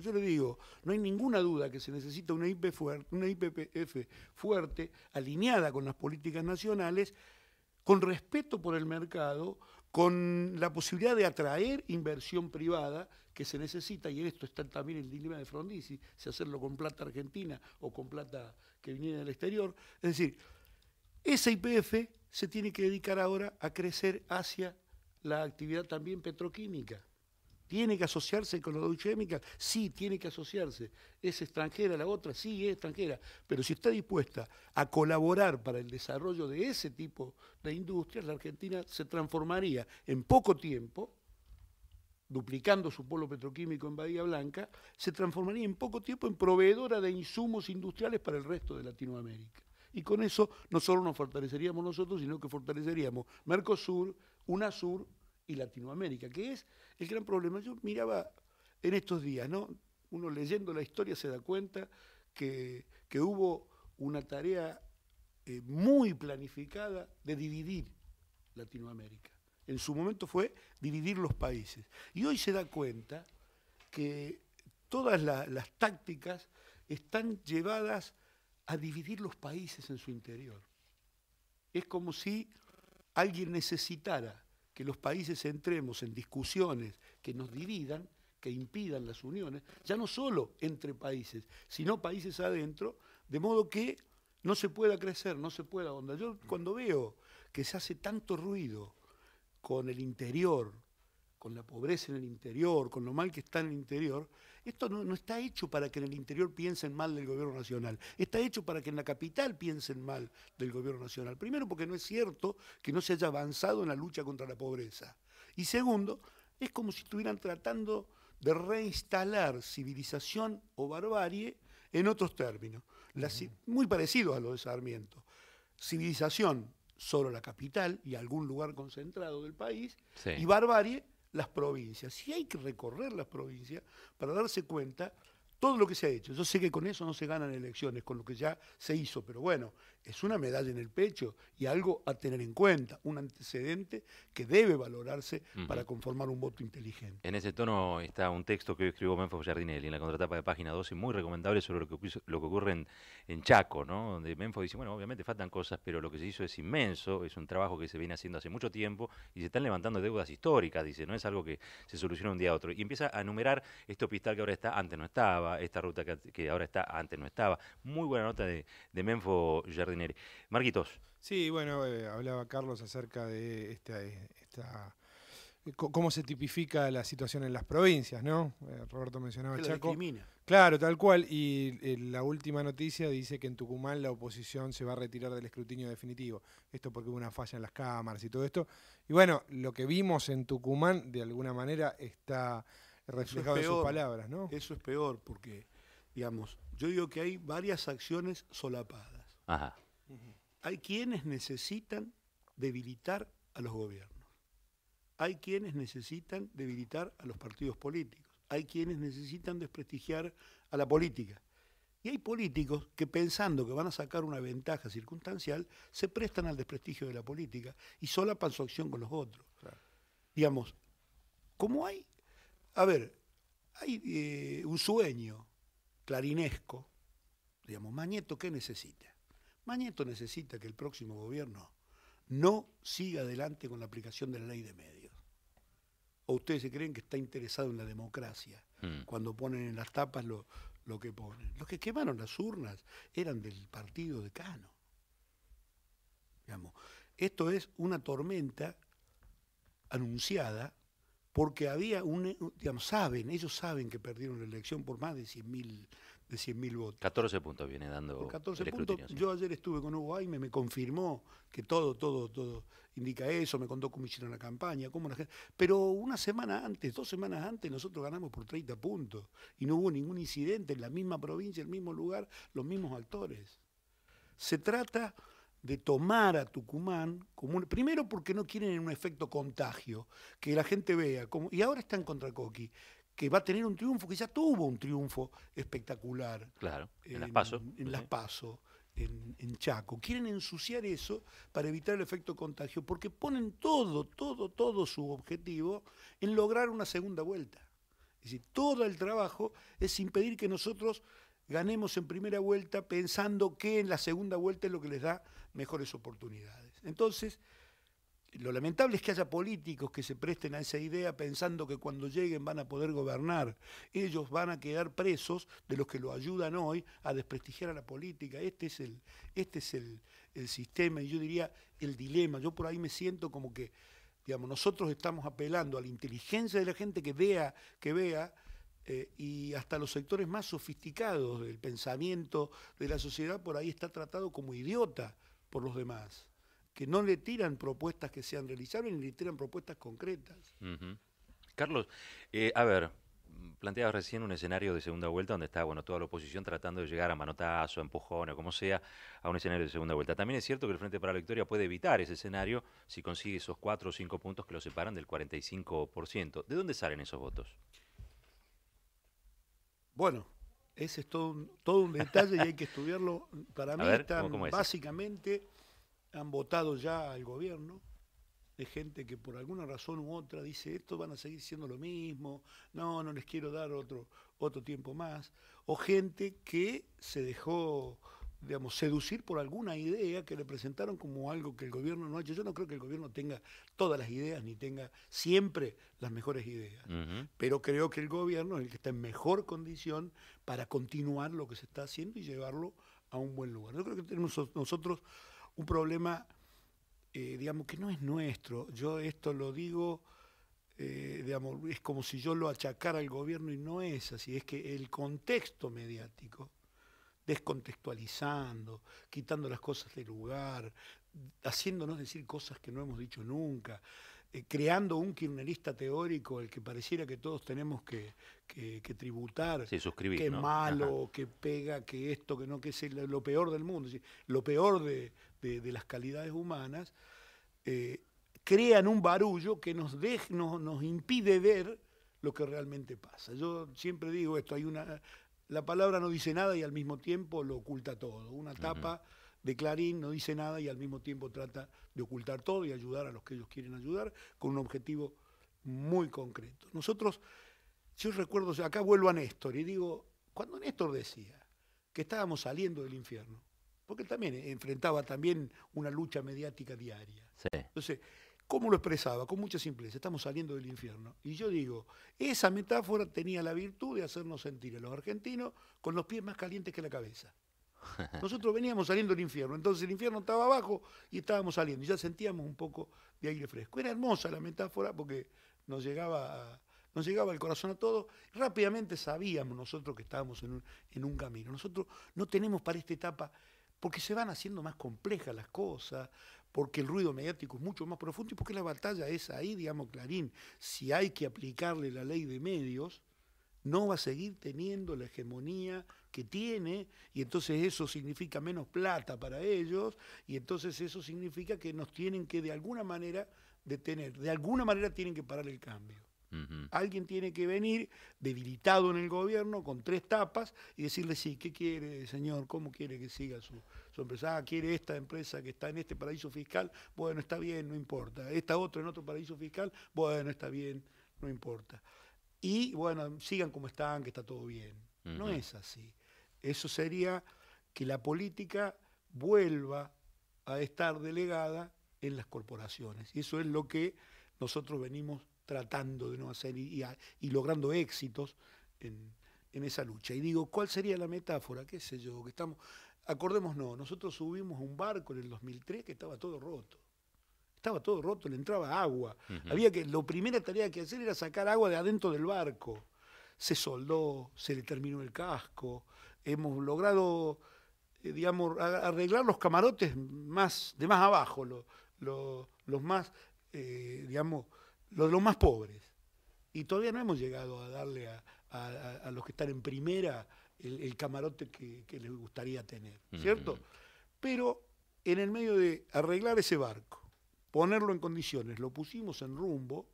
Yo le digo, no hay ninguna duda que se necesita una IPF fuerte, alineada con las políticas nacionales, con respeto por el mercado, con la posibilidad de atraer inversión privada que se necesita, y en esto está también el dilema de Frondizi, si hacerlo con plata argentina o con plata que viniera del exterior. Es decir, esa IPF se tiene que dedicar ahora a crecer hacia la actividad también petroquímica. ¿Tiene que asociarse con la Dow Chemical? Sí, tiene que asociarse. ¿Es extranjera la otra? Sí, es extranjera. Pero si está dispuesta a colaborar para el desarrollo de ese tipo de industrias, la Argentina se transformaría en poco tiempo, duplicando su polo petroquímico en Bahía Blanca, se transformaría en poco tiempo en proveedora de insumos industriales para el resto de Latinoamérica. Y con eso no solo nos fortaleceríamos nosotros, sino que fortaleceríamos Mercosur, UNASUR y Latinoamérica, que es el gran problema. Yo miraba en estos días, ¿no? Uno leyendo la historia se da cuenta que hubo una tarea muy planificada de dividir Latinoamérica. En su momento fue dividir los países. Y hoy se da cuenta que todas las tácticas están llevadas a dividir los países en su interior. Es como si alguien necesitara que los países entremos en discusiones que nos dividan, que impidan las uniones, ya no solo entre países, sino países adentro, de modo que no se pueda crecer, no se pueda ahondar. Yo cuando veo que se hace tanto ruido con el interior, con la pobreza en el interior, con lo mal que está en el interior, esto no está hecho para que en el interior piensen mal del gobierno nacional, está hecho para que en la capital piensen mal del gobierno nacional. Primero, porque no es cierto que no se haya avanzado en la lucha contra la pobreza. Y segundo, es como si estuvieran tratando de reinstalar civilización o barbarie en otros términos, muy parecidos a los de Sarmiento. Civilización, solo la capital y algún lugar concentrado del país, sí, y barbarie, las provincias. Y hay que recorrer las provincias para darse cuenta todo lo que se ha hecho. Yo sé que con eso no se ganan elecciones, con lo que ya se hizo, pero bueno, es una medalla en el pecho y algo a tener en cuenta, un antecedente que debe valorarse para conformar un voto inteligente. En ese tono está un texto que escribió Menfo Giardinelli en la contratapa de página 12, muy recomendable, sobre lo que ocurre en Chaco, ¿no? Donde Menfo dice, bueno, obviamente faltan cosas, pero lo que se hizo es inmenso, es un trabajo que se viene haciendo hace mucho tiempo y se están levantando deudas históricas, dice, no es algo que se soluciona un día a otro. Y empieza a enumerar este hospital que ahora está, antes no estaba, esta ruta que ahora está, antes no estaba. Muy buena nota de Menfo Giardinelli. Marquitos. Sí, bueno, hablaba Carlos acerca de cómo se tipifica la situación en las provincias, ¿no? Roberto mencionaba que Chaco. La discrimina. Claro, tal cual. Y la última noticia dice que en Tucumán la oposición se va a retirar del escrutinio definitivo. Esto porque hubo una falla en las cámaras y todo esto. Y bueno, lo que vimos en Tucumán, de alguna manera, está reflejado en sus palabras, ¿no? Eso es peor porque, digamos, yo digo que hay varias acciones solapadas. Ajá. Hay quienes necesitan debilitar a los gobiernos. Hay quienes necesitan debilitar a los partidos políticos. Hay quienes necesitan desprestigiar a la política. Y hay políticos que pensando que van a sacar una ventaja circunstancial, se prestan al desprestigio de la política y solapan su acción con los otros. Claro. Digamos, como hay, hay un sueño clarinesco, digamos, Mañeto, ¿qué necesita? Mañeto necesita que el próximo gobierno no siga adelante con la aplicación de la ley de medios. ¿O ustedes se creen que está interesado en la democracia cuando ponen en las tapas lo que ponen? Los que quemaron las urnas eran del partido de Cano. Digamos, esto es una tormenta anunciada porque había ellos saben que perdieron la elección por más de 100.000 votos. 14 puntos viene dando. Por 14 puntos, sí. Yo ayer estuve con Hugo Aime, me confirmó que todo indica eso, me contó cómo hicieron la campaña, cómo la gente. Pero una semana antes, 2 semanas antes, nosotros ganamos por 30 puntos y no hubo ningún incidente en la misma provincia, el mismo lugar, los mismos actores. Se trata de tomar a Tucumán como primero porque no quieren un efecto contagio, que la gente vea, y ahora están contra Coqui, que va a tener un triunfo, que ya tuvo un triunfo espectacular. Claro, en las PASO. En las PASO, en Chaco. Quieren ensuciar eso para evitar el efecto contagio, porque ponen todo su objetivo en lograr una segunda vuelta, Es decir, todo el trabajo es impedir que nosotros ganemos en primera vuelta pensando que en la segunda vuelta es lo que les da mejores oportunidades. Entonces, lo lamentable es que haya políticos que se presten a esa idea pensando que cuando lleguen van a poder gobernar. Ellos van a quedar presos de los que lo ayudan hoy a desprestigiar a la política. Este es el sistema y yo diría el dilema. Yo por ahí me siento como que, digamos, nosotros estamos apelando a la inteligencia de la gente que vea, y hasta los sectores más sofisticados del pensamiento de la sociedad por ahí está tratado como idiota por los demás, que no le tiran propuestas que sean realizables ni le tiran propuestas concretas. Carlos, a ver, planteabas recién un escenario de segunda vuelta donde está, bueno, toda la oposición tratando de llegar a manotazo, a empujón o como sea, a un escenario de segunda vuelta. También es cierto que el Frente para la Victoria puede evitar ese escenario si consigue esos 4 o 5 puntos que lo separan del 45%. ¿De dónde salen esos votos? Bueno, ese es todo un detalle y hay que estudiarlo. Para mí ¿cómo es? básicamente han votado ya al gobierno, de gente que por alguna razón u otra dice esto van a seguir siendo lo mismo, no les quiero dar otro tiempo más, o gente que se dejó, digamos, seducir por alguna idea que le presentaron como algo que el gobierno no ha hecho. Yo no creo que el gobierno tenga todas las ideas ni tenga siempre las mejores ideas, pero creo que el gobierno es el que está en mejor condición para continuar lo que se está haciendo y llevarlo a un buen lugar. Yo creo que tenemos nosotros un problema, digamos, que no es nuestro. Yo esto lo digo, digamos, es como si yo lo achacara al gobierno y no es así. Es que el contexto mediático, descontextualizando, quitando las cosas del lugar, haciéndonos decir cosas que no hemos dicho nunca, creando un kirchnerista teórico al que pareciera que todos tenemos que tributar, sí, suscribir, que es ¿no? malo, Ajá. que pega, que esto, que no, que es lo peor del mundo, ¿sí? Lo peor de las calidades humanas, crean un barullo que nos impide ver lo que realmente pasa. Yo siempre digo esto, la palabra no dice nada y al mismo tiempo lo oculta todo. Una tapa de Clarín no dice nada y al mismo tiempo trata de ocultar todo y ayudar a los que ellos quieren ayudar con un objetivo muy concreto. Yo recuerdo, acá vuelvo a Néstor y digo, cuando Néstor decía que estábamos saliendo del infierno, porque él también enfrentaba también una lucha mediática diaria. Sí. Entonces, ¿cómo lo expresaba? Con mucha simpleza, estamos saliendo del infierno. Y yo digo, esa metáfora tenía la virtud de hacernos sentir a los argentinos con los pies más calientes que la cabeza. Nosotros veníamos saliendo del infierno, entonces el infierno estaba abajo y estábamos saliendo, y ya sentíamos un poco de aire fresco. Era hermosa la metáfora porque nos llegaba al corazón a todos. Rápidamente sabíamos nosotros que estábamos en un camino. Nosotros no tenemos para esta etapa, porque se van haciendo más complejas las cosas, porque el ruido mediático es mucho más profundo y porque la batalla es ahí, digamos, Clarín. Si hay que aplicarle la ley de medios, no va a seguir teniendo la hegemonía que tiene, y entonces eso significa menos plata para ellos, y entonces eso significa que nos tienen que de alguna manera detener, de alguna manera tienen que parar el cambio. Alguien tiene que venir debilitado en el gobierno con 3 tapas y decirle, sí, ¿qué quiere, señor? ¿Cómo quiere que siga su empresa? Ah, ¿quiere esta empresa que está en este paraíso fiscal? Bueno, está bien, no importa. Esta otra en otro paraíso fiscal, bueno, está bien, no importa. Y bueno, sigan como están, que está todo bien. No es así. Eso sería que la política vuelva a estar delegada en las corporaciones. Y eso es lo que nosotros venimos tratando de no hacer y logrando éxitos en esa lucha. Y digo, ¿cuál sería la metáfora? ¿Qué sé yo? Acordémonos, nosotros subimos un barco en el 2003 que estaba todo roto. Estaba todo roto, le entraba agua. La primera tarea que hacer era sacar agua de adentro del barco. Se soldó, se le terminó el casco. Hemos logrado, digamos, arreglar los camarotes de más abajo, los más, digamos, los más pobres. Y todavía no hemos llegado a darle a los que están en primera el camarote que les gustaría tener, ¿cierto? Pero en el medio de arreglar ese barco, ponerlo en condiciones, lo pusimos en rumbo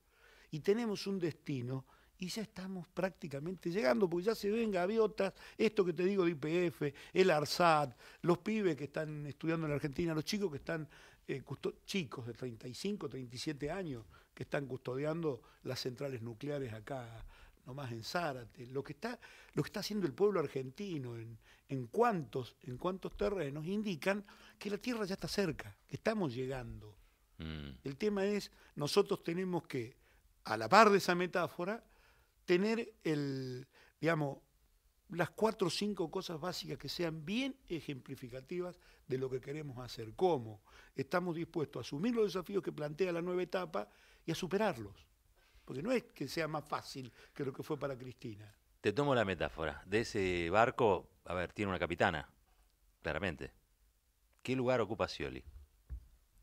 y tenemos un destino y ya estamos prácticamente llegando, porque ya se ven gaviotas, esto que te digo de YPF, el ARSAT, los pibes que están estudiando en la Argentina, los chicos que están, chicos de 35, 37 años, que están custodiando las centrales nucleares acá nomás en Zárate, lo que está haciendo el pueblo argentino en cuántos terrenos indican que la tierra ya está cerca, que estamos llegando. El tema es, nosotros tenemos que, a la par de esa metáfora, tener las 4 o 5 cosas básicas que sean bien ejemplificativas de lo que queremos hacer. ¿Cómo? Estamos dispuestos a asumir los desafíos que plantea la nueva etapa y a superarlos. Porque no es que sea más fácil que lo que fue para Cristina. Te tomo la metáfora. De ese barco, a ver, tiene una capitana, claramente. ¿Qué lugar ocupa Scioli?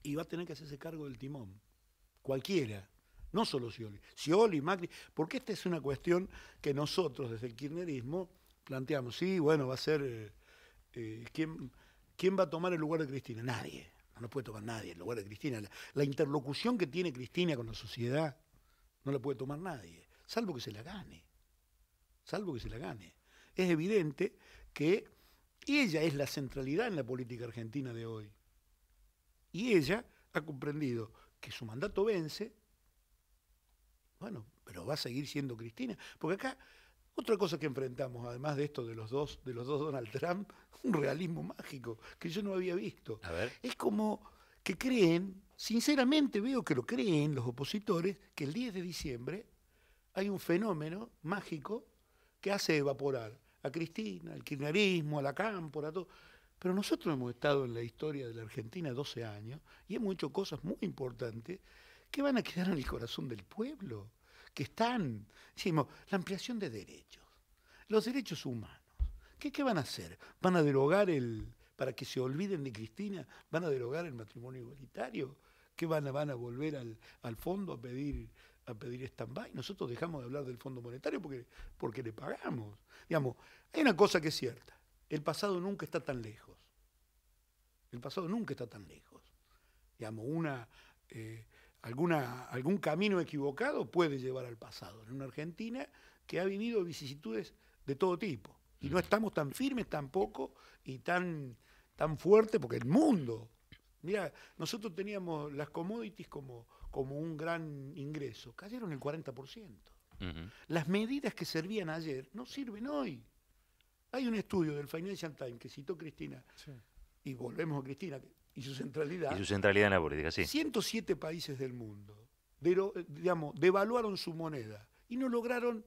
Y va a tener que hacerse cargo del timón. Cualquiera. No solo Scioli. Scioli, Macri. Porque esta es una cuestión que nosotros, desde el kirchnerismo, planteamos. Sí, bueno, va a ser... ¿quién va a tomar el lugar de Cristina? Nadie. No puede tomar nadie el lugar de Cristina. La interlocución que tiene Cristina con la sociedad no la puede tomar nadie. Salvo que se la gane. Salvo que se la gane. Es evidente que ella es la centralidad en la política argentina de hoy. Y ella ha comprendido que su mandato vence, bueno, pero va a seguir siendo Cristina. Porque acá, otra cosa que enfrentamos, además de esto de los dos Donald Trump, un realismo mágico que yo no había visto. A ver. Es como que creen, sinceramente veo que lo creen los opositores, que el 10 de diciembre hay un fenómeno mágico que hace evaporar a Cristina, al kirchnerismo, a la Cámpora, a todo. Pero nosotros hemos estado en la historia de la Argentina 12 años y hemos hecho cosas muy importantes que van a quedar en el corazón del pueblo, que están, decimos, la ampliación de derechos, los derechos humanos. ¿Qué van a hacer? ¿Van a derogar para que se olviden de Cristina, van a derogar el matrimonio igualitario? ¿Qué van a volver al fondo a pedir stand-by? Nosotros dejamos de hablar del Fondo Monetario porque le pagamos. Digamos, hay una cosa que es cierta. El pasado nunca está tan lejos. El pasado nunca está tan lejos. Digamos, algún camino equivocado puede llevar al pasado. En una Argentina que ha vivido vicisitudes de todo tipo. Y no estamos tan firmes tampoco y tan fuertes, porque el mundo... Mira, nosotros teníamos las commodities como un gran ingreso. Cayeron el 40%. Las medidas que servían ayer no sirven hoy. Hay un estudio del Financial Times que citó Cristina, sí. Y volvemos a Cristina, y su centralidad. Y su centralidad en la política, sí. 107 países del mundo, devaluaron su moneda y no lograron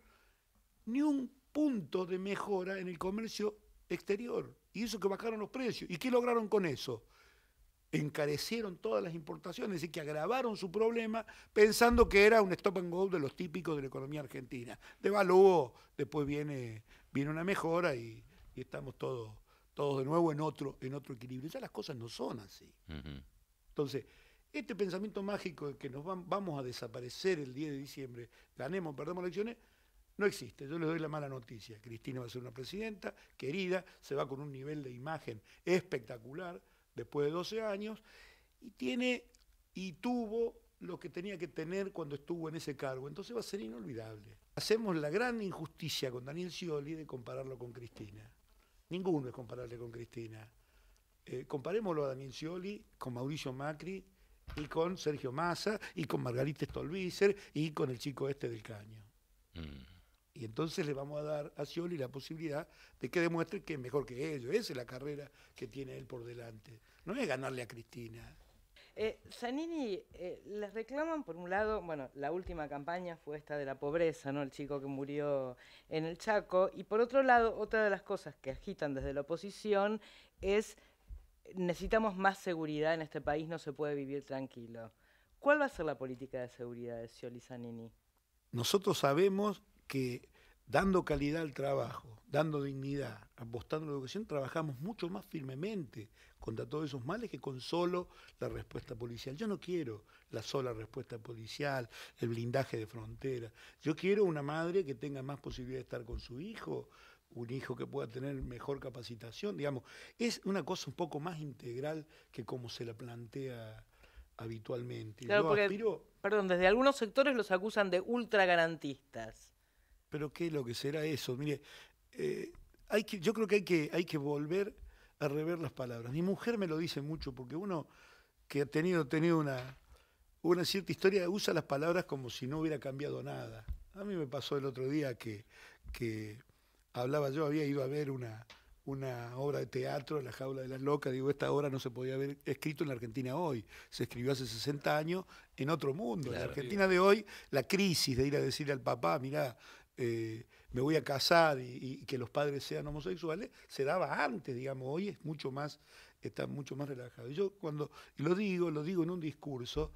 ni un punto de mejora en el comercio exterior. Y eso que bajaron los precios. ¿Y qué lograron con eso? Encarecieron todas las importaciones, es decir, que agravaron su problema pensando que era un stop and go de los típicos de la economía argentina. Devaluó, después viene una mejora y estamos todos de nuevo en otro equilibrio. Ya las cosas no son así. Entonces, este pensamiento mágico de que nos vamos a desaparecer el 10 de diciembre, ganemos, perdemos elecciones, no existe. Yo les doy la mala noticia. Cristina va a ser una presidenta querida, se va con un nivel de imagen espectacular, después de 12 años, y tuvo lo que tenía que tener cuando estuvo en ese cargo. Entonces va a ser inolvidable. Hacemos la gran injusticia con Daniel Scioli de compararlo con Cristina. Ninguno es comparable con Cristina. Comparémoslo a Daniel Scioli con Mauricio Macri y con Sergio Massa y con Margarita Stolbizer y con el chico este del Caño. Y entonces le vamos a dar a Scioli la posibilidad de que demuestre que es mejor que ellos. Esa es la carrera que tiene él por delante. No es ganarle a Cristina. Zanini, les reclaman, por un lado, bueno, la última campaña fue esta de la pobreza, ¿no? El chico que murió en el Chaco. Y por otro lado, otra de las cosas que agitan desde la oposición es necesitamos más seguridad en este país, no se puede vivir tranquilo. ¿Cuál va a ser la política de seguridad de Scioli Zanini? Nosotros sabemos que dando calidad al trabajo, dando dignidad, apostando a la educación, trabajamos mucho más firmemente contra todos esos males que con solo la respuesta policial. Yo no quiero la sola respuesta policial, el blindaje de frontera. Yo quiero una madre que tenga más posibilidad de estar con su hijo, un hijo que pueda tener mejor capacitación, digamos. Es una cosa un poco más integral que como se la plantea habitualmente. Claro, perdón, desde algunos sectores los acusan de ultragarantistas. ¿Pero qué es lo que será eso? Mire, yo creo que hay que volver a rever las palabras. Mi mujer me lo dice mucho, porque uno que ha tenido una cierta historia usa las palabras como si no hubiera cambiado nada. A mí me pasó el otro día que hablaba yo, había ido a ver una obra de teatro, La Jaula de las Locas. Digo, esta obra no se podía haber escrito en la Argentina hoy. Se escribió hace 60 años en otro mundo. Claro. En la Argentina de hoy, la crisis de ir a decirle al papá, mirá, me voy a casar y que los padres sean homosexuales, se daba antes, digamos. Hoy es mucho más, está mucho más relajado. Y yo y lo digo en un discurso,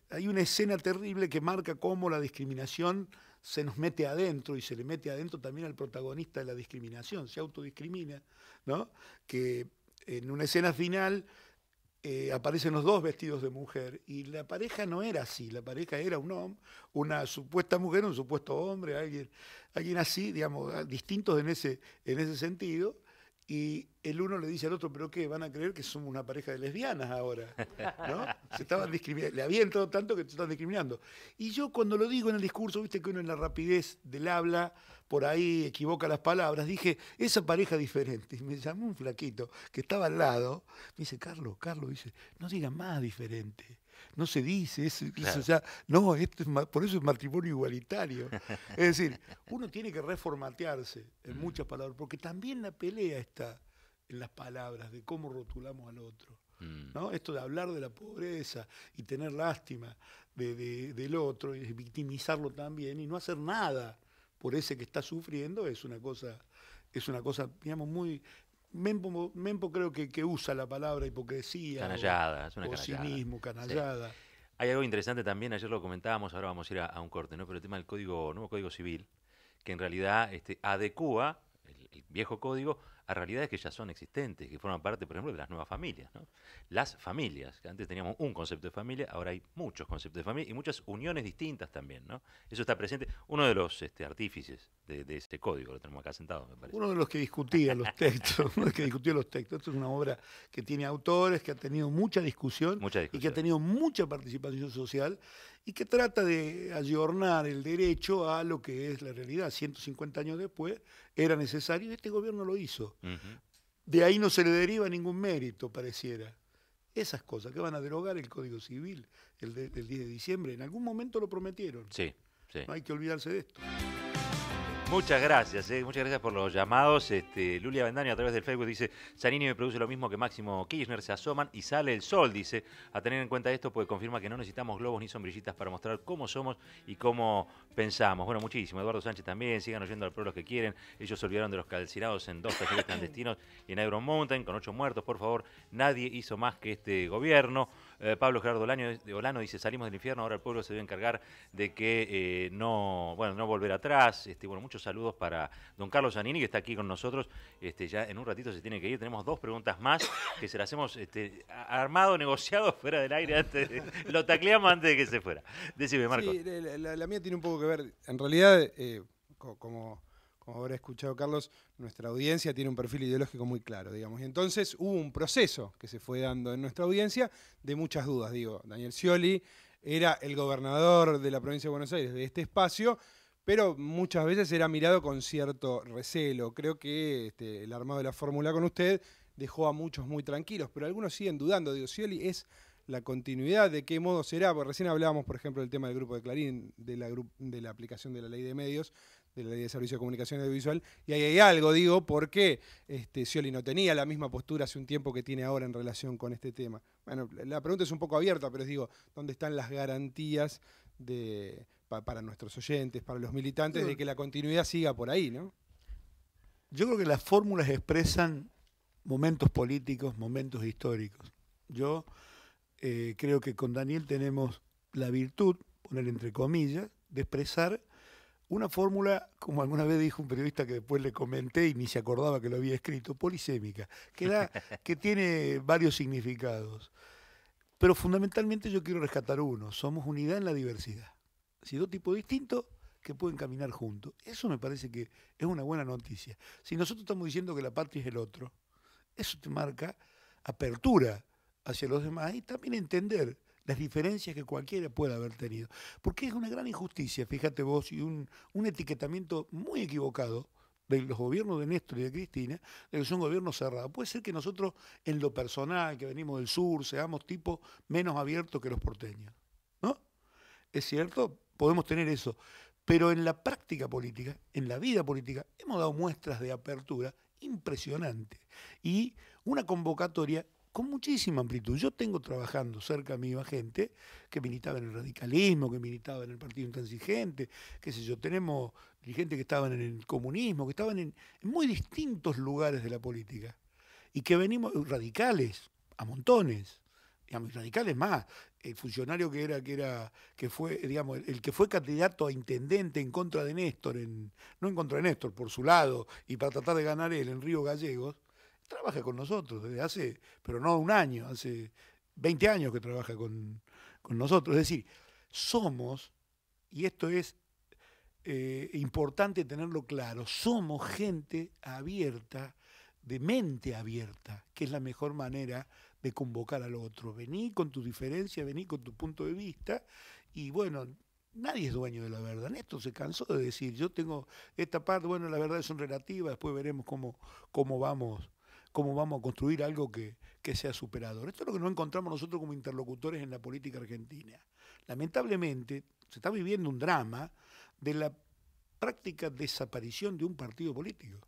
hay una escena terrible que marca cómo la discriminación se nos mete adentro y se le mete adentro también al protagonista de la discriminación, se autodiscrimina, ¿no? Que en una escena final aparecen los dos vestidos de mujer y la pareja no era así, la pareja era un hombre, una supuesta mujer, un supuesto hombre, alguien así, digamos, distintos en ese sentido. Y el uno le dice al otro, ¿pero qué? ¿Van a creer que somos una pareja de lesbianas ahora? ¿No? Se estaban discriminando, le había entrado tanto que se estaban discriminando. Y yo cuando lo digo en el discurso, viste que uno en la rapidez del habla, por ahí equivoca las palabras, dije, esa pareja diferente. Y me llamó un flaquito que estaba al lado, me dice, Carlos, dice, no digas más diferente. No se dice, eso ya, no, por eso es matrimonio igualitario. Es decir, uno tiene que reformatearse en muchas palabras, porque también la pelea está en las palabras, de cómo rotulamos al otro. ¿No? Esto de hablar de la pobreza y tener lástima del otro, y victimizarlo también, y no hacer nada por ese que está sufriendo, es una cosa, digamos, muy... Mempo creo que usa la palabra hipocresía. Canallada, es una o canallada. cinismo, canallada. Sí. Hay algo interesante también, ayer lo comentábamos, ahora vamos a ir a un corte, ¿no? Pero el tema del nuevo código civil, que en realidad adecúa el viejo código a realidades que ya son existentes, que forman parte, por ejemplo, de las nuevas familias, ¿no? Las familias, que antes teníamos un concepto de familia, ahora hay muchos conceptos de familia y muchas uniones distintas también, ¿no? Eso está presente. Uno de los artífices de este código, lo tenemos acá sentado, me parece. Uno de los que discutía los textos, Esto es una obra que tiene autores, que ha tenido mucha discusión y que ha tenido mucha participación social y que trata de ayornar el derecho a lo que es la realidad. 150 años después era necesario y este gobierno lo hizo. De ahí no se le deriva ningún mérito, pareciera. Esas cosas que van a derogar el Código Civil el 10 de diciembre, en algún momento lo prometieron. Sí. No hay que olvidarse de esto. Muchas gracias por los llamados. Lulia Bendaño a través del Facebook dice, Zanini me produce lo mismo que Máximo Kirchner, se asoman y sale el sol, dice. A tener en cuenta esto, pues confirma que no necesitamos globos ni sombrillitas para mostrar cómo somos y cómo pensamos. Bueno, muchísimo. Eduardo Sánchez también, sigan oyendo al pueblo los que quieren. Ellos se olvidaron de los calcinados en 2 talleres clandestinos y en Iron Mountain, con 8 muertos, por favor. Nadie hizo más que este gobierno. Pablo Gerardo Olano dice, salimos del infierno, ahora el pueblo se debe encargar de que no volver atrás. Muchos saludos para don Carlos Zanini, que está aquí con nosotros. Ya en un ratito se tiene que ir. Tenemos 2 preguntas más que se las hemos armado, negociado fuera del aire. Lo tacleamos antes de que se fuera. Decime, Marco. Sí, la mía tiene un poco que ver. En realidad, como habrá escuchado Carlos, nuestra audiencia tiene un perfil ideológico muy claro, digamos. Y entonces hubo un proceso que se fue dando en nuestra audiencia de muchas dudas. Daniel Scioli era el gobernador de la provincia de Buenos Aires de este espacio, pero muchas veces era mirado con cierto recelo. Creo que el armado de la fórmula con usted dejó a muchos muy tranquilos, pero algunos siguen dudando. Scioli es la continuidad, ¿de qué modo será? Porque recién hablábamos, por ejemplo, del tema del Grupo de Clarín, de la aplicación de la Ley de Medios, de la Ley de Servicio de Comunicación Audiovisual, y ahí hay algo, ¿por qué Scioli no tenía la misma postura hace un tiempo que tiene ahora en relación con este tema? Bueno, la pregunta es un poco abierta, pero ¿dónde están las garantías para nuestros oyentes, para los militantes, de que la continuidad siga por ahí, ¿no? Yo creo que las fórmulas expresan momentos políticos, momentos históricos. Yo creo que con Daniel tenemos la virtud, poner entre comillas, de expresar una fórmula, como alguna vez dijo un periodista que después le comenté y ni se acordaba que lo había escrito, polisémica, que tiene varios significados. Pero fundamentalmente yo quiero rescatar uno: somos unidad en la diversidad. Si 2 tipos distintos que pueden caminar juntos. Eso me parece que es una buena noticia. Si nosotros estamos diciendo que la patria es el otro, eso te marca apertura hacia los demás y también entender las diferencias que cualquiera pueda haber tenido. Porque es una gran injusticia, fíjate vos, y un etiquetamiento muy equivocado de los gobiernos de Néstor y de Cristina, de que son gobiernos cerrados. Puede ser que nosotros, en lo personal, que venimos del sur, seamos tipos menos abiertos que los porteños, ¿no? Es cierto, podemos tener eso. Pero en la práctica política, en la vida política, hemos dado muestras de apertura impresionantes y una convocatoria con muchísima amplitud. Yo tengo trabajando cerca mío a gente que militaba en el radicalismo, que militaba en el Partido Intransigente, qué sé yo, tenemos dirigentes que estaban en el comunismo, que estaban en muy distintos lugares de la política y que venimos radicales a montones, digamos, radicales más. El funcionario que fue, digamos, el que fue candidato a intendente en contra de Néstor, no en contra de Néstor, por su lado, y para tratar de ganar él en Río Gallegos, trabaja con nosotros desde hace, pero no un año, hace 20 años que trabaja con nosotros. Es decir, somos, y esto es importante tenerlo claro, somos gente abierta, de mente abierta, que es la mejor manera de convocar al otro. Vení con tu diferencia, vení con tu punto de vista, y bueno, nadie es dueño de la verdad. Néstor se cansó de decir, yo tengo esta parte, bueno, la verdad son relativas, después veremos cómo vamos a construir algo que sea superador. Esto es lo que nos encontramos nosotros como interlocutores en la política argentina. Lamentablemente, se está viviendo un drama de la práctica desaparición de un partido político.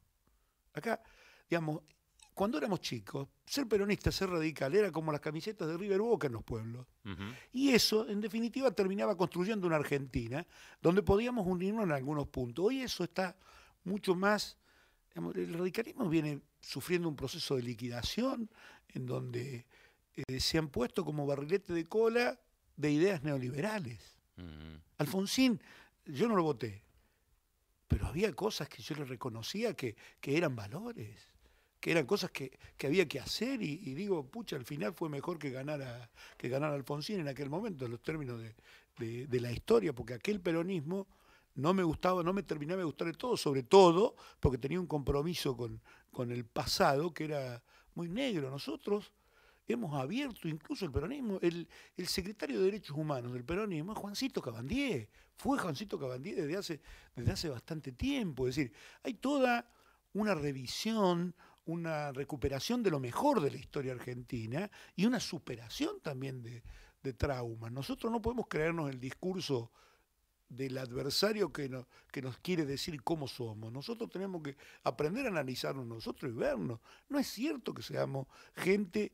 Acá, digamos, cuando éramos chicos, ser peronista, ser radical, era como las camisetas de River Boca en los pueblos. Y eso, en definitiva, terminaba construyendo una Argentina donde podíamos unirnos en algunos puntos. Hoy eso está mucho más... Digamos, el radicalismo viene sufriendo un proceso de liquidación en donde se han puesto como barrilete de cola de ideas neoliberales. Alfonsín, yo no lo voté, pero había cosas que yo le reconocía que eran valores, que eran cosas que había que hacer y digo, pucha, al final fue mejor que ganara Alfonsín en aquel momento, en los términos de la historia, porque aquel peronismo no me gustaba, no me terminaba de gustar de todo, sobre todo porque tenía un compromiso con el pasado que era muy negro. Nosotros hemos abierto incluso el peronismo. El secretario de Derechos Humanos del peronismo es Juancito Cabandier. Fue Juancito Cabandier desde hace bastante tiempo. Es decir, hay toda una revisión, una recuperación de lo mejor de la historia argentina y una superación también de traumas. Nosotros no podemos creernos el discurso del adversario que nos quiere decir cómo somos. Nosotros tenemos que aprender a analizarnos nosotros y vernos. No es cierto que seamos gente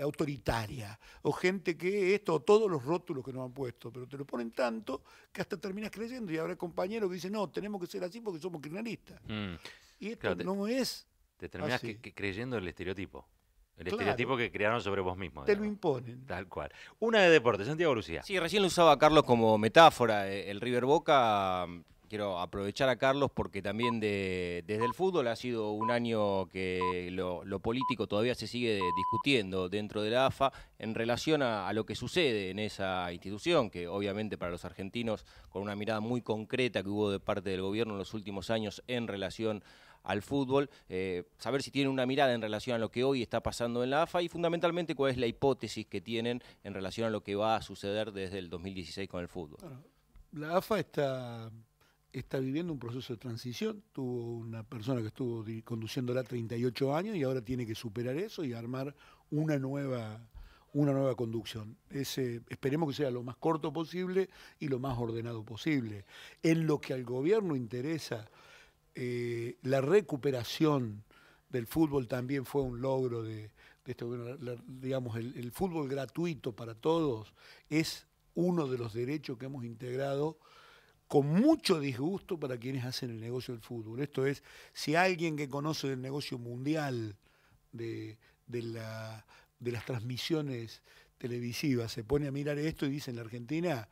autoritaria o gente que esto o todos los rótulos que nos han puesto, pero te lo ponen tanto que hasta terminas creyendo y habrá compañeros que dicen no, tenemos que ser así porque somos kirchneristas. Y esto claro, no es te terminás así. creyendo el estereotipo. El Claro. estereotipo que crearon sobre vos mismo. Te digamos. lo imponen. Tal cual. Una de deportes, Santiago Lucía. Sí, recién lo usaba Carlos como metáfora. El River Boca, quiero aprovechar a Carlos porque también desde el fútbol ha sido un año que lo político todavía se sigue discutiendo dentro de la AFA en relación a lo que sucede en esa institución, que obviamente para los argentinos, con una mirada muy concreta que hubo de parte del gobierno en los últimos años en relación al fútbol, saber si tienen una mirada en relación a lo que hoy está pasando en la AFA y fundamentalmente cuál es la hipótesis que tienen en relación a lo que va a suceder desde el 2016 con el fútbol. Bueno, la AFA está viviendo un proceso de transición. Tuvo una persona que estuvo conduciéndola 38 años y ahora tiene que superar eso y armar una nueva conducción. Esperemos que sea lo más corto posible y lo más ordenado posible. En lo que al gobierno interesa, la recuperación del fútbol también fue un logro de este gobierno. Digamos, el fútbol gratuito para todos es uno de los derechos que hemos integrado con mucho disgusto para quienes hacen el negocio del fútbol. Esto es, si alguien que conoce del negocio mundial de las transmisiones televisivas se pone a mirar esto y dice en la Argentina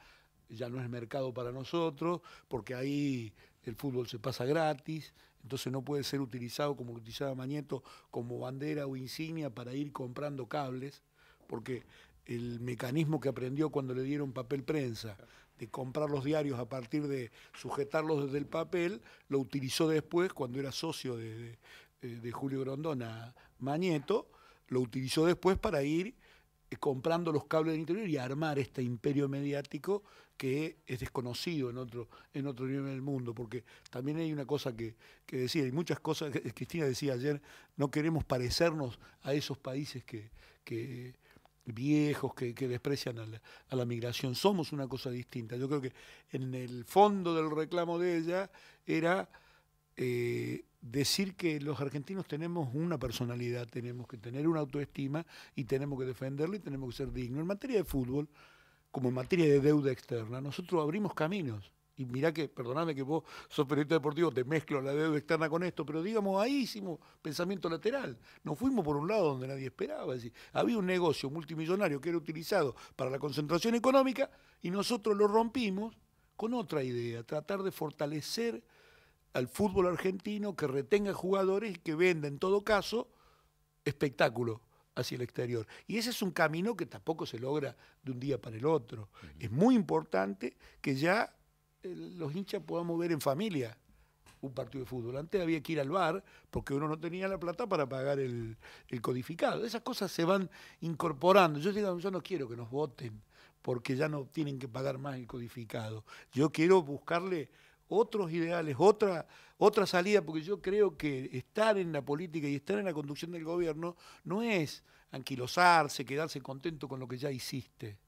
ya no es mercado para nosotros, porque ahí el fútbol se pasa gratis, entonces no puede ser utilizado como lo utilizaba Mañeto, como bandera o insignia para ir comprando cables, porque el mecanismo que aprendió cuando le dieron papel prensa, de comprar los diarios a partir de sujetarlos desde el papel, lo utilizó después cuando era socio de Julio Grondona Mañeto, lo utilizó después para ir comprando los cables del interior y armar este imperio mediático que es desconocido en otro nivel del mundo, porque también hay una cosa que decía, hay muchas cosas, Cristina decía ayer, no queremos parecernos a esos países que viejos que desprecian a la migración. Somos una cosa distinta. Yo creo que en el fondo del reclamo de ella era decir que los argentinos tenemos una personalidad, tenemos que tener una autoestima y tenemos que defenderla y tenemos que ser dignos. En materia de fútbol, como en materia de deuda externa, nosotros abrimos caminos. Y mirá que, perdoname que vos sos periodista deportivo, te mezclo la deuda externa con esto, pero digamos, ahí hicimos pensamiento lateral. Nos fuimos por un lado donde nadie esperaba. Es decir, había un negocio multimillonario que era utilizado para la concentración económica y nosotros lo rompimos con otra idea, tratar de fortalecer al fútbol argentino, que retenga jugadores y que venda, en todo caso, espectáculo hacia el exterior. Y ese es un camino que tampoco se logra de un día para el otro. Es muy importante que ya los hinchas podamos ver en familia un partido de fútbol. Antes había que ir al bar porque uno no tenía la plata para pagar el codificado. Esas cosas se van incorporando. Yo digo, yo no quiero que nos voten porque ya no tienen que pagar más el codificado. Yo quiero buscarle otros ideales, otra salida, porque yo creo que estar en la política y estar en la conducción del gobierno no es anquilosarse, quedarse contento con lo que ya hiciste.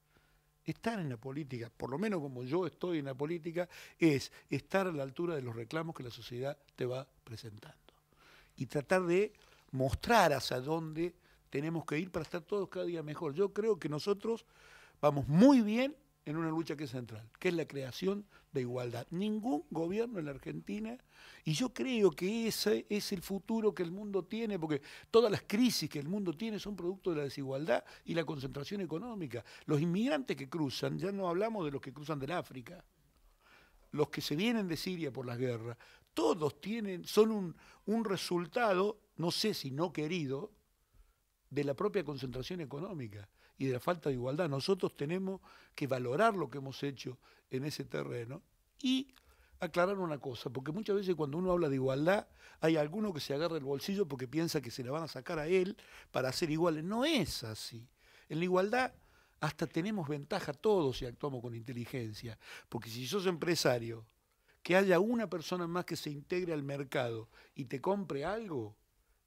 Estar en la política, por lo menos como yo estoy en la política, es estar a la altura de los reclamos que la sociedad te va presentando. Y tratar de mostrar hacia dónde tenemos que ir para estar todos cada día mejor. Yo creo que nosotros vamos muy bien en una lucha que es central, que es la creación de igualdad. Ningún gobierno en la Argentina, y yo creo que ese es el futuro que el mundo tiene, porque todas las crisis que el mundo tiene son producto de la desigualdad y la concentración económica. Los inmigrantes que cruzan, ya no hablamos de los que cruzan del África, los que se vienen de Siria por las guerras, todos son un resultado, no sé si no querido, de la propia concentración económica y de la falta de igualdad. Nosotros tenemos que valorar lo que hemos hecho en ese terreno y aclarar una cosa, porque muchas veces cuando uno habla de igualdad hay alguno que se agarra el bolsillo porque piensa que se la van a sacar a él para ser iguales. No es así. En la igualdad hasta tenemos ventaja todos si actuamos con inteligencia, porque si sos empresario, que haya una persona más que se integre al mercado y te compre algo,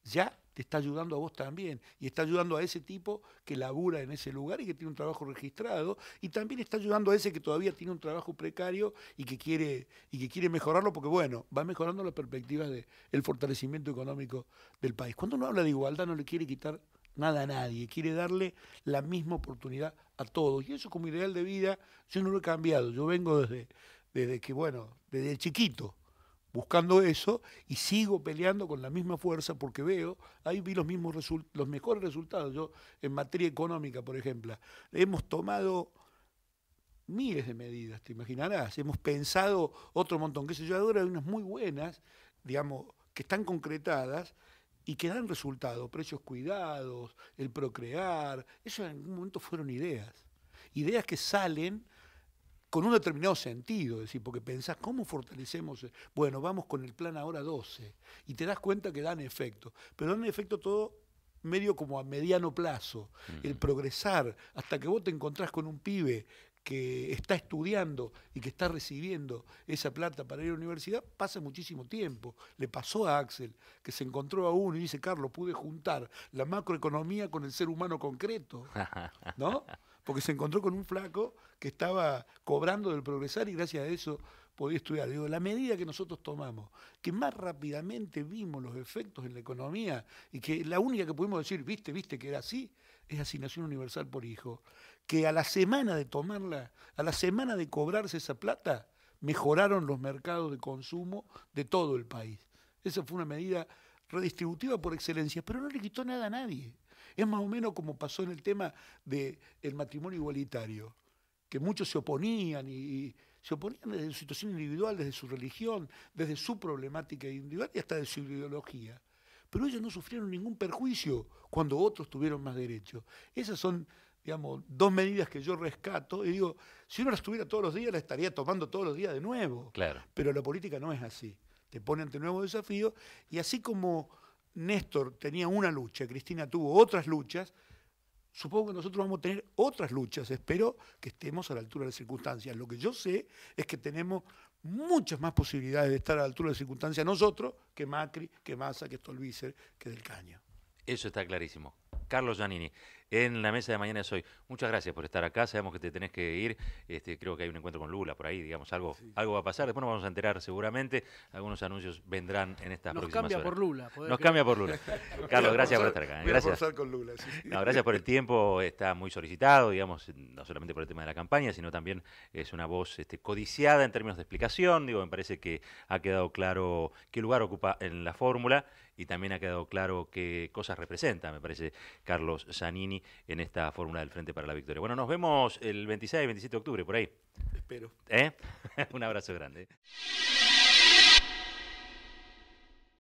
ya te está ayudando a vos también, y está ayudando a ese tipo que labura en ese lugar y que tiene un trabajo registrado, y también está ayudando a ese que todavía tiene un trabajo precario y que quiere mejorarlo, porque bueno, va mejorando las perspectivas del fortalecimiento económico del país. Cuando uno habla de igualdad no le quiere quitar nada a nadie, quiere darle la misma oportunidad a todos, y eso como ideal de vida yo no lo he cambiado. Yo vengo desde chiquito buscando eso y sigo peleando con la misma fuerza porque ahí vi los mejores resultados. Yo en materia económica, por ejemplo, hemos tomado miles de medidas, te imaginarás, hemos pensado otro montón, qué sé yo, ahora hay unas muy buenas, digamos, que están concretadas y que dan resultados, precios cuidados, el procrear, eso en algún momento fueron ideas que salen con un determinado sentido, es decir, porque pensás, ¿cómo fortalecemos? Bueno, vamos con el plan ahora 12, y te das cuenta que dan efecto, pero dan efecto todo medio como a mediano plazo, el progresar, hasta que vos te encontrás con un pibe que está estudiando y que está recibiendo esa plata para ir a la universidad, pasa muchísimo tiempo. Le pasó a Axel, que se encontró a uno y dice, Carlos, pude juntar la macroeconomía con el ser humano concreto, ¿no? Porque se encontró con un flaco que estaba cobrando del progresar y gracias a eso podía estudiar. Digo, la medida que nosotros tomamos, que más rápidamente vimos los efectos en la economía y que la única que pudimos decir, viste que era así, es asignación universal por hijo, que a la semana de tomarla, a la semana de cobrarse esa plata, mejoraron los mercados de consumo de todo el país. Esa fue una medida redistributiva por excelencia, pero no le quitó nada a nadie. Es más o menos como pasó en el tema del matrimonio igualitario, que muchos se oponían y se oponían desde su situación individual, desde su religión, desde su problemática individual y hasta de su ideología. Pero ellos no sufrieron ningún perjuicio cuando otros tuvieron más derechos. Esas son, digamos, dos medidas que yo rescato y digo, si uno las tuviera todos los días, las estaría tomando todos los días de nuevo. Claro. Pero la política no es así. Te pone ante nuevos desafíos y así como Néstor tenía una lucha, Cristina tuvo otras luchas, supongo que nosotros vamos a tener otras luchas, espero que estemos a la altura de las circunstancias. Lo que yo sé es que tenemos muchas más posibilidades de estar a la altura de las circunstancias nosotros que Macri, que Massa, que Stolbizer, que Del Caño. Eso está clarísimo. Carlos Giannini, en la mesa de Mañana es Hoy. Muchas gracias por estar acá, sabemos que te tenés que ir, creo que hay un encuentro con Lula por ahí, digamos, algo va a pasar, después nos vamos a enterar seguramente, algunos anuncios vendrán en estas próximas horas. Nos cambia por Lula. Carlos, gracias por estar acá. Gracias. Con Lula, sí. No, gracias por el tiempo, está muy solicitado, digamos, no solamente por el tema de la campaña, sino también es una voz codiciada en términos de explicación, me parece que ha quedado claro qué lugar ocupa en la fórmula y también ha quedado claro qué cosas representa, me parece, Carlos Zanini en esta fórmula del Frente para la Victoria. Bueno, nos vemos el 26 y 27 de octubre, por ahí. Espero. Un abrazo grande.